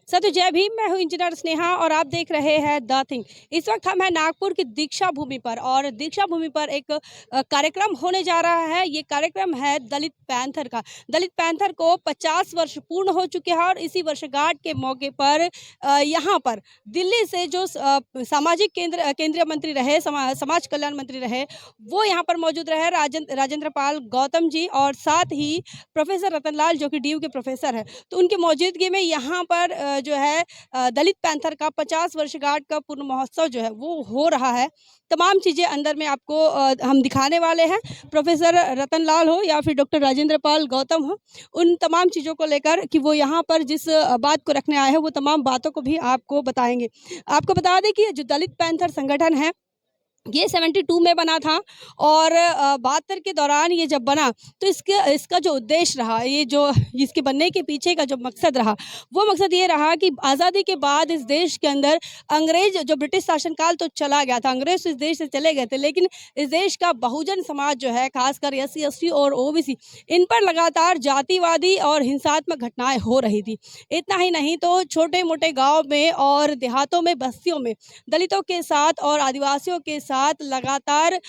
सतु जय भीम। मैं हूं इंजीनियर स्नेहा और आप देख रहे हैं द थिंग। इस वक्त हम हैं नागपुर की दीक्षा भूमि पर और दीक्षा भूमि पर एक कार्यक्रम होने जा रहा है। ये कार्यक्रम है दलित पैंथर का। दलित पैंथर को 50 वर्ष पूर्ण हो चुके हैं और इसी वर्षगांठ के मौके पर यहाँ पर दिल्ली से जो सामाजिक केंद्रीय मंत्री रहे, समाज कल्याण मंत्री रहे, वो यहाँ पर मौजूद रहे, राजेंद्र पाल गौतम जी, और साथ ही प्रोफेसर रतनलाल जो कि डीयू के प्रोफेसर है। तो उनकी मौजूदगी में यहाँ पर जो है दलित पैंथर का 50 वर्षगांठ का पूर्ण महोत्सव जो है वो हो रहा है। तमाम चीज़ें अंदर में आपको हम दिखाने वाले हैं। प्रोफेसर रतनलाल हो या फिर डॉक्टर राजेंद्र पाल गौतम हो, उन तमाम चीज़ों को लेकर कि वो यहाँ पर जिस बात को रखने आए हैं वो तमाम बातों को भी आपको बताएंगे। आपको बता दें कि जो दलित पैंथर संगठन है ये 72 में बना था और 72 के दौरान ये जब बना तो इसका जो उद्देश्य रहा, ये जो इसके बनने के पीछे का जो मकसद रहा, वो मकसद ये रहा कि आज़ादी के बाद इस देश के अंदर अंग्रेज जो ब्रिटिश शासनकाल तो चला गया था, अंग्रेज तो इस देश से चले गए थे, लेकिन इस देश का बहुजन समाज जो है, खासकर SC ST और OBC, इन पर लगातार जातिवादी और हिंसात्मक घटनाएं हो रही थी। इतना ही नहीं तो छोटे मोटे गाँव में और देहातों में, बस्तियों में दलितों के साथ और आदिवासियों के साथ लगातार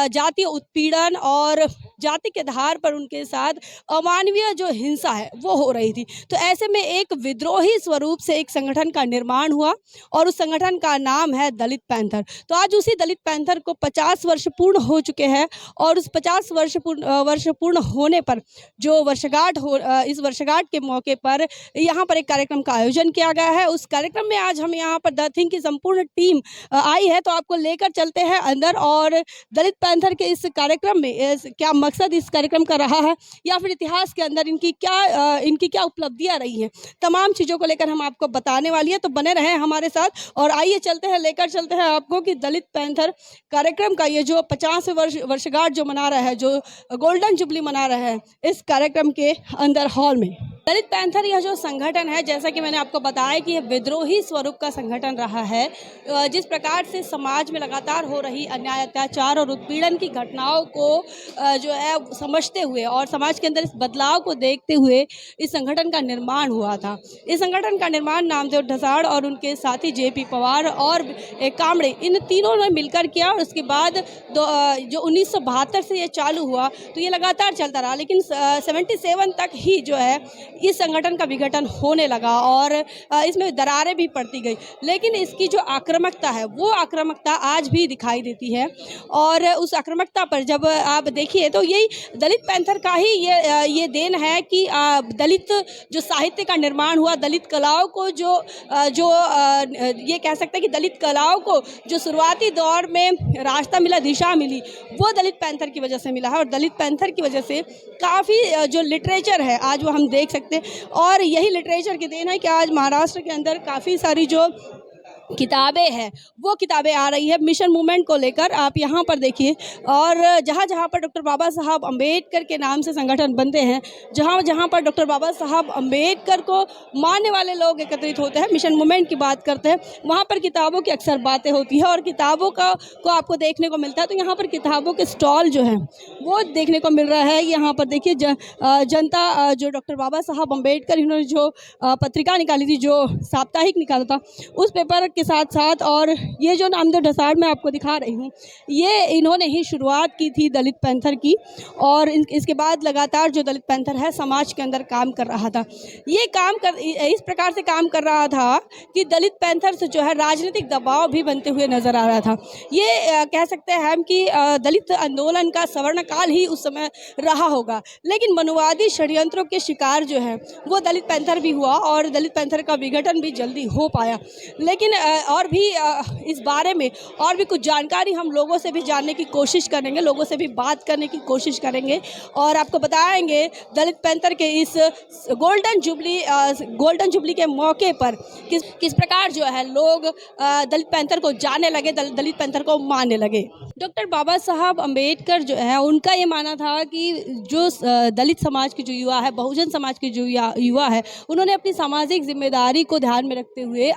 जातीय उत्पीड़न और जाति के आधार पर उनके साथ अमानवीय जो हिंसा है वो हो रही थी। तो ऐसे में एक विद्रोही स्वरूप से एक संगठन का निर्माण हुआ और उस संगठन का नाम है दलित पैंथर। तो आज उसी दलित पैंथर को 50 वर्ष पूर्ण हो चुके हैं और उस 50 वर्ष पूर्ण होने पर जो वर्षगांठ इस वर्षगांठ के मौके पर यहाँ पर एक कार्यक्रम का आयोजन किया गया है। उस कार्यक्रम में आज हम यहाँ पर द थिंग की संपूर्ण टीम आई है, तो आपको लेकर चलते हैं अंदर और दलित पैंथर के इस कार्यक्रम में क्या मकसद इस कार्यक्रम का रहा है या फिर इतिहास के अंदर इनकी क्या उपलब्धियां रही हैं, तमाम चीज़ों को लेकर हम आपको बताने वाली है। तो बने रहें हमारे साथ और आइए लेकर चलते हैं आपको कि दलित पैंथर कार्यक्रम का ये जो 50 वर्षगांठ जो मना रहा है, जो गोल्डन जुबली मना रहा है, इस कार्यक्रम के अंदर हॉल में दलित पैंथर यह जो संगठन है, जैसा कि मैंने आपको बताया कि यह विद्रोही स्वरूप का संगठन रहा है। जिस प्रकार से समाज में लगातार हो रही अन्याय, अत्याचार और उत्पीड़न की घटनाओं को जो है समझते हुए और समाज के अंदर इस बदलाव को देखते हुए इस संगठन का निर्माण हुआ था। इस संगठन का निर्माण नामदेव ढसाड़ और उनके साथी JP पवार और कामड़े, इन तीनों ने मिलकर किया और उसके बाद जो 1972 से ये चालू हुआ तो ये लगातार चलता रहा, लेकिन 77 तक ही जो है इस संगठन का विघटन होने लगा और इसमें दरारें भी पड़ती गई। लेकिन इसकी जो आक्रामकता है वो आक्रामकता आज भी दिखाई देती है और उस आक्रामकता पर जब आप देखिए तो यही दलित पैंथर का ही ये देन है कि दलित जो साहित्य का निर्माण हुआ, दलित कलाओं को जो ये कह सकते हैं कि दलित कलाओं को जो शुरुआती दौर में रास्ता मिला, दिशा मिली, वो दलित पैंथर की वजह से मिला है और दलित पैंथर की वजह से काफ़ी जो लिटरेचर है आज वो हम देख सकते हैं। और यही लिटरेचर की देन है कि आज महाराष्ट्र के अंदर काफ़ी सारी जो किताबें हैं वो किताबें आ रही है मिशन मूवमेंट को लेकर। आप यहाँ पर देखिए और जहाँ जहाँ पर डॉक्टर बाबा साहब अम्बेडकर के नाम से संगठन बनते हैं, जहाँ जहाँ पर डॉक्टर बाबा साहब अम्बेडकर को मानने वाले लोग एकत्रित होते हैं, मिशन मूवमेंट की बात करते हैं, वहाँ पर किताबों की अक्सर बातें होती है और किताबों को आपको देखने को मिलता है। तो यहाँ पर किताबों के स्टॉल जो हैं वो देखने को मिल रहा है। यहाँ पर देखिए जनता जो डॉक्टर बाबा साहब अम्बेडकर इन्होंने जो पत्रिका निकाली थी, जो साप्ताहिक निकाला था, उस पेपर के साथ साथ और ये जो नामदेव ढसाड़ मैं आपको दिखा रही हूँ, ये इन्होंने ही शुरुआत की थी दलित पैंथर की और इसके बाद लगातार जो दलित पैंथर है समाज के अंदर काम कर रहा था। ये इस प्रकार से काम कर रहा था कि दलित पैंथर से जो है राजनीतिक दबाव भी बनते हुए नजर आ रहा था। ये कह सकते हैं हम कि दलित आंदोलन का स्वर्ण काल ही उस समय रहा होगा, लेकिन मनुवादी षड्यंत्रों के शिकार जो है वो दलित पैंथर भी हुआ और दलित पैंथर का विघटन भी जल्दी हो पाया। लेकिन और भी इस बारे में और भी कुछ जानकारी हम लोगों से भी जानने की कोशिश करेंगे, लोगों से भी बात करने की कोशिश करेंगे और आपको बताएंगे दलित पैंथर के इस गोल्डन जुबली के मौके पर किस प्रकार जो है लोग दलित पैंथर को जानने लगे, दलित पैंथर को मानने लगे। डॉक्टर बाबा साहब अम्बेडकर जो है उनका ये मानना था कि जो दलित समाज के जो युवा है, बहुजन समाज के जो युवा है, उन्होंने अपनी सामाजिक जिम्मेदारी को ध्यान में रखते हुए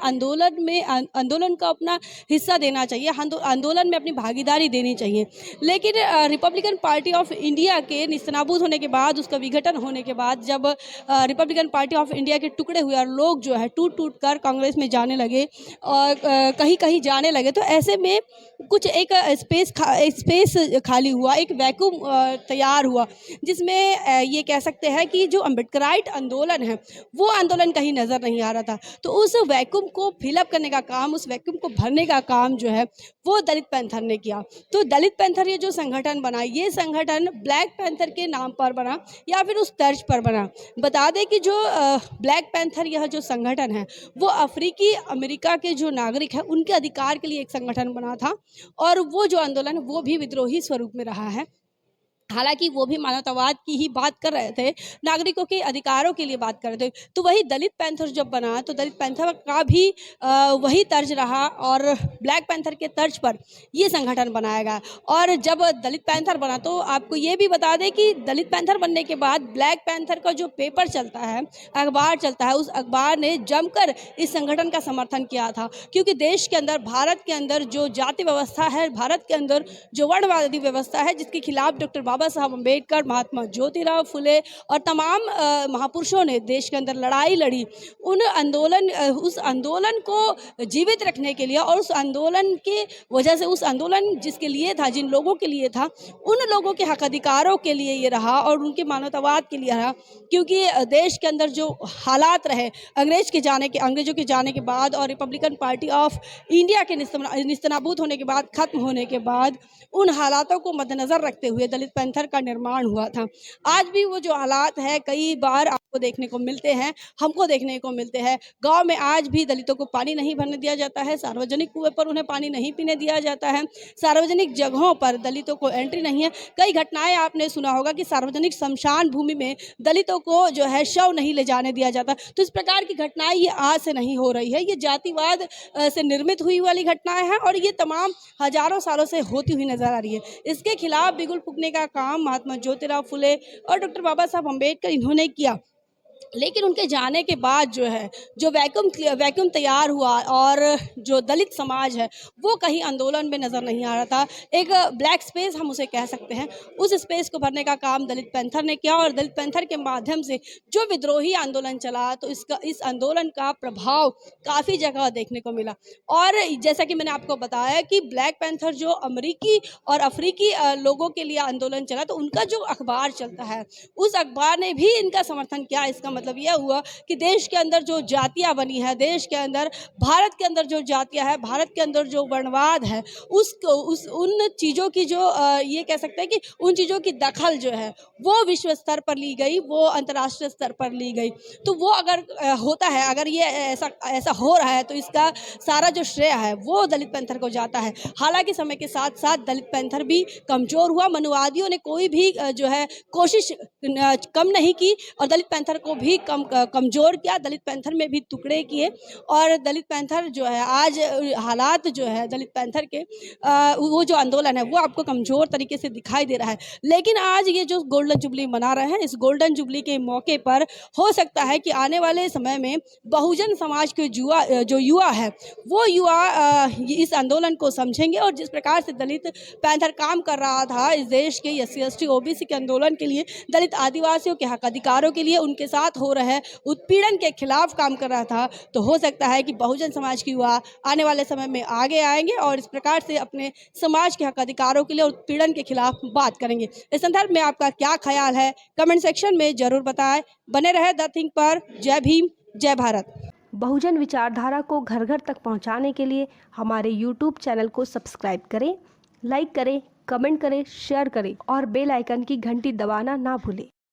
आंदोलन को अपना हिस्सा देना चाहिए, आंदोलन में अपनी भागीदारी देनी चाहिए। लेकिन रिपब्लिकन पार्टी ऑफ इंडिया के निस्तनाबूद होने के बाद, उसका विघटन होने के बाद, जब रिपब्लिकन पार्टी ऑफ इंडिया के टुकड़े हुए और लोग जो है टूट कर कांग्रेस में जाने लगे और कहीं कहीं जाने लगे, तो ऐसे में कुछ एक स्पेस खाली हुआ, एक वैक्यूम तैयार हुआ, जिसमें ये कह सकते हैं कि जो अम्बेडकराइट आंदोलन है वो आंदोलन कहीं नज़र नहीं आ रहा था। तो उस वैक्यूम को फिलअप करने का काम, उस वैक्यूम को भरने का काम जो है वो दलित पैंथर ने किया। तो दलित पैंथर ये जो संगठन बना, ये संगठन ब्लैक पैंथर के नाम पर बना या फिर उस तर्ज पर बना। बता दें कि जो ब्लैक पैंथर यह जो संगठन है वो अफ्रीकी अमेरिका के जो नागरिक हैं उनके अधिकार के लिए एक संगठन बना था, और वो जो आंदोलन है वो भी विद्रोही स्वरूप में रहा है। हालांकि वो भी मानवतावाद की ही बात कर रहे थे, नागरिकों के अधिकारों के लिए बात कर रहे थे। तो वही दलित पैंथर जब बना तो दलित पैंथर का भी वही तर्ज रहा, और ब्लैक पैंथर के तर्ज पर ये संगठन बनाया गया। और जब दलित पैंथर बना तो आपको ये भी बता दें कि दलित पैंथर बनने के बाद ब्लैक पैंथर का जो पेपर चलता है, अखबार चलता है, उस अखबार ने जमकर इस संगठन का समर्थन किया था। क्योंकि देश के अंदर, भारत के अंदर जो जाति व्यवस्था है, भारत के अंदर जो वर्णवादी व्यवस्था है, जिसके खिलाफ डॉक्टर बाबा साहब अम्बेडकर, महात्मा ज्योतिराव फुले और तमाम महापुरुषों ने देश के अंदर लड़ाई लड़ी, उस आंदोलन को जीवित रखने के लिए, और उस आंदोलन के वजह से, उस आंदोलन जिसके लिए था, जिन लोगों के लिए था, उन लोगों के हक अधिकारों के लिए ये रहा और उनके मानवतावाद के लिए रहा। क्योंकि देश के अंदर जो हालात रहे अंग्रेजों के जाने के बाद और रिपब्लिकन पार्टी ऑफ इंडिया के निस्तनाबूद होने के बाद, खत्म होने के बाद, उन हालातों को मद्देनजर रखते हुए दलित पैंथर का निर्माण हुआ था। आज भी वो जो हालात है कई बार आपको देखने को मिलते हैं, हमको देखने को मिलते हैं। गांव में आज भी दलितों को पानी नहीं भरने दिया जाता है, सार्वजनिक कुएं पर उन्हें पानी नहीं पीने दिया जाता है, सार्वजनिक जगहों पर दलितों को एंट्री नहीं है। कई घटनाएं आपने सुना होगा कि सार्वजनिक शमशान भूमि में दलितों को जो है शव नहीं ले जाने दिया जाता। तो इस प्रकार की घटनाएं ये आज से नहीं हो रही है, ये जातिवाद से निर्मित हुई वाली घटनाएं हैं और ये तमाम हजारों सालों से होती हुई नजर आ रही है। इसके खिलाफ बिगुल फूंकने का काम महात्मा ज्योतिराव फुले और डॉक्टर बाबा साहब अम्बेडकर इन्होंने किया। लेकिन उनके जाने के बाद जो है, जो वैक्यूम तैयार हुआ और जो दलित समाज है वो कहीं आंदोलन में नज़र नहीं आ रहा था। एक ब्लैक स्पेस हम उसे कह सकते हैं, उस स्पेस को भरने का काम दलित पैंथर ने किया और दलित पैंथर के माध्यम से जो विद्रोही आंदोलन चला, तो इस आंदोलन का प्रभाव काफ़ी जगह देखने को मिला। और जैसा कि मैंने आपको बताया कि ब्लैक पैंथर जो अमरीकी और अफ्रीकी लोगों के लिए आंदोलन चला, तो उनका जो अखबार चलता है उस अखबार ने भी इनका समर्थन किया। इसका मतलब यह हुआ कि देश के अंदर जो जातियां बनी है, देश के अंदर, भारत के अंदर जो जातियां है, भारत के अंदर जो वर्णवाद है, उन चीज़ों की जो ये कह सकते हैं कि उन चीज़ों की दखल जो है वो विश्व स्तर पर ली गई, वो अंतर्राष्ट्रीय स्तर पर ली गई। तो वो अगर होता है, अगर ये ऐसा हो रहा है, तो इसका सारा जो श्रेय है वो दलित पैंथर को जाता है। हालांकि समय के साथ साथ दलित पैंथर भी कमज़ोर हुआ, मनुवादियों ने कोई भी जो है कोशिश कम नहीं की और दलित पैंथर को भी कमज़ोर किया, दलित पैंथर में भी टुकड़े किए। और दलित पैंथर जो है आज हालात जो है दलित पैंथर के, वो जो आंदोलन है वो आपको कमज़ोर तरीके से दिखाई दे रहा है। लेकिन आज ये जो गोल्डन जुबली मना रहे हैं, इस गोल्डन जुबली के मौके पर हो सकता है कि आने वाले समय में बहुजन समाज के जो युवा है वो युवा इस आंदोलन को समझेंगे और जिस प्रकार से दलित पैंथर काम कर रहा था इस देश के SC ST OBC के आंदोलन के लिए, दलित आदिवासियों के हक अधिकारों के लिए, उनके साथ हो रहे उत्पीड़न के खिलाफ काम कर रहा था, तो हो सकता है कि बहुजन समाज की युवा आने वाले समय में आगे आएंगे और इस प्रकार से अपने समाज के हक अधिकारों के लिए उत्पीड़न के खिलाफ बात करेंगे। इस संदर्भ में आपका क्या ख्याल है, कमेंट सेक्शन में जरूर बताएं। बने रहे द थिंक पर। जय भीम, जय भारत। बहुजन विचारधारा को घर घर तक पहुंचाने के लिए हमारे YouTube चैनल को सब्सक्राइब करें, लाइक करें, कमेंट करें, शेयर करें और बेल आइकन की घंटी दबाना ना भूलें।